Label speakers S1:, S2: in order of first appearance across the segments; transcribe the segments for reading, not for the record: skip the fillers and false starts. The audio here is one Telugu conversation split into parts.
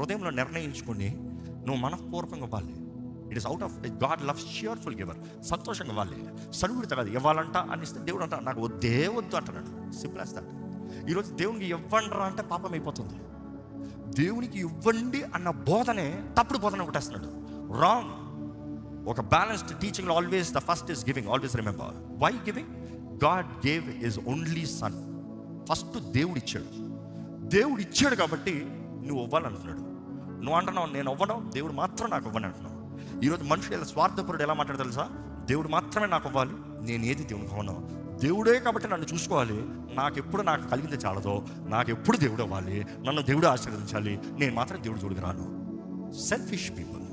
S1: హృదయంలో నిర్ణయించుకొని నువ్వు మనఃపూర్వకంగా ఇవ్వాలి. It is out of God loves cheerful giver. సంతోషంగా ఇవ్వాలి, సడుగుడితో కాదు. ఇవ్వాలంట అనిస్తే దేవుడు అంట నాకు వద్దే వద్దు అంటున్నాడు. Simple as that. ఈరోజు దేవునికి ఇవ్వండి రా అంటే పాపం అయిపోతుంది. దేవునికి ఇవ్వండి అన్న బోధనే తప్పుడు బోధన కొట్టేస్తున్నాడు. రాంగ్. ఒక balanced teaching always the first is giving. Always remember why giving. God gave his only son. First దేవుడు ఇచ్చాడు. దేవుడు ఇచ్చాడు కాబట్టి నువ్వు ఇవ్వాలంటున్నాడు. నువ్వు అంటున్నావు నేను ఇవ్వను, దేవుడు మాత్రం నాకు ఇవ్వను అంటున్నావు. ఈరోజు మనుషులు ఎలా స్వార్థపరుడు ఎలా మాట్లాడతారు తెలుసా? దేవుడు మాత్రమే నాకు ఇవ్వాలి, నేను ఏది దేవునికి ఇవ్వను. దేవుడే కాబట్టి నన్ను చూసుకోవాలి, నాకెప్పుడు నాకు కలిగింది చాలదో, నాకెప్పుడు దేవుడు అవ్వాలి, నన్ను దేవుడు ఆశీర్వదించాలి, నేను మాత్రం దేవుడు జోలికి రాను. Selfish people.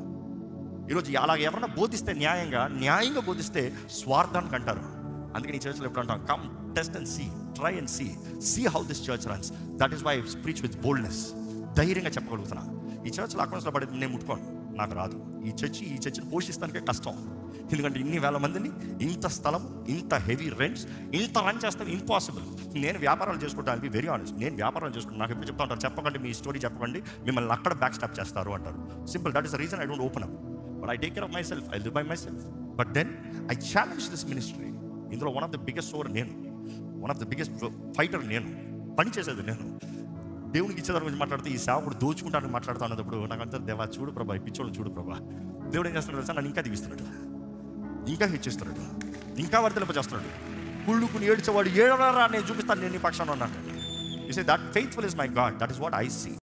S1: ఈరోజు అలా ఎవరైనా బోధిస్తే న్యాయంగా బోధిస్తే స్వార్థానికి అంటారు. అందుకే ఈ చర్చ్లో ఎప్పుడు అంటాం, come test and see, try and see how this church runs. That is why I speech with boldness. ధైర్యంగా చెప్పగలుగుతున్నా. ఈ చర్చ్లో అకౌంట్స్లో పడి నేను ముట్టుకోను, నాకు రాదు. ఈ చర్చిని పోషిస్తానికే కష్టం. ఎందుకంటే ఇన్ని వేల మందిని, ఇంత స్థలం, ఇంత హెవీ రెంట్స్, ఇంత రన్ చేస్తాం ఇంపాసిబుల్. నేను వ్యాపారాలు చేసుకుంటాను, వెరీ ఆనెస్ట్. నేను వ్యాపారాలు చేసుకుంటాను. నాకు ఎప్పుడు చెప్తా ఉంటారు, చెప్పకండి మీ స్టోరీ చెప్పకండి, మిమ్మల్ని అక్కడ బ్యాక్ స్టాప్ చేస్తారు అంటారు. Simple. That is the reason I don't open up. But I take care of myself, I live by myself. But then I challenge this ministry. ఇందులో one of the biggest sore నేను, one of the biggest fighter నేను, పని చేసేది నేను. దేవునికి ఇచ్చేదాని గురించి మాట్లాడితే ఈ సేవకుడు దోచుకుంటానని మాట్లాడుతూ ఉన్నప్పుడు నాకు అంతా, దేవా చూడు ప్రభా, ఈ పిచ్చోళ్ళు చూడు ప్రభా. దేవుడు ఏం చేస్తున్నాడు తెలుసా? నన్ను ఇంకా దిగిస్తున్నాడు, ఇంకా హెచ్చిస్తున్నాడు, ఇంకా వర్తలింపజేస్తున్నాడు. కుళ్ళుకుని ఏడ్చేవాడు ఏడవరా నేను చూపిస్తాను, నేను నీ పక్షాన ఉన్నాను. You say that faithful is my God. That is what I see.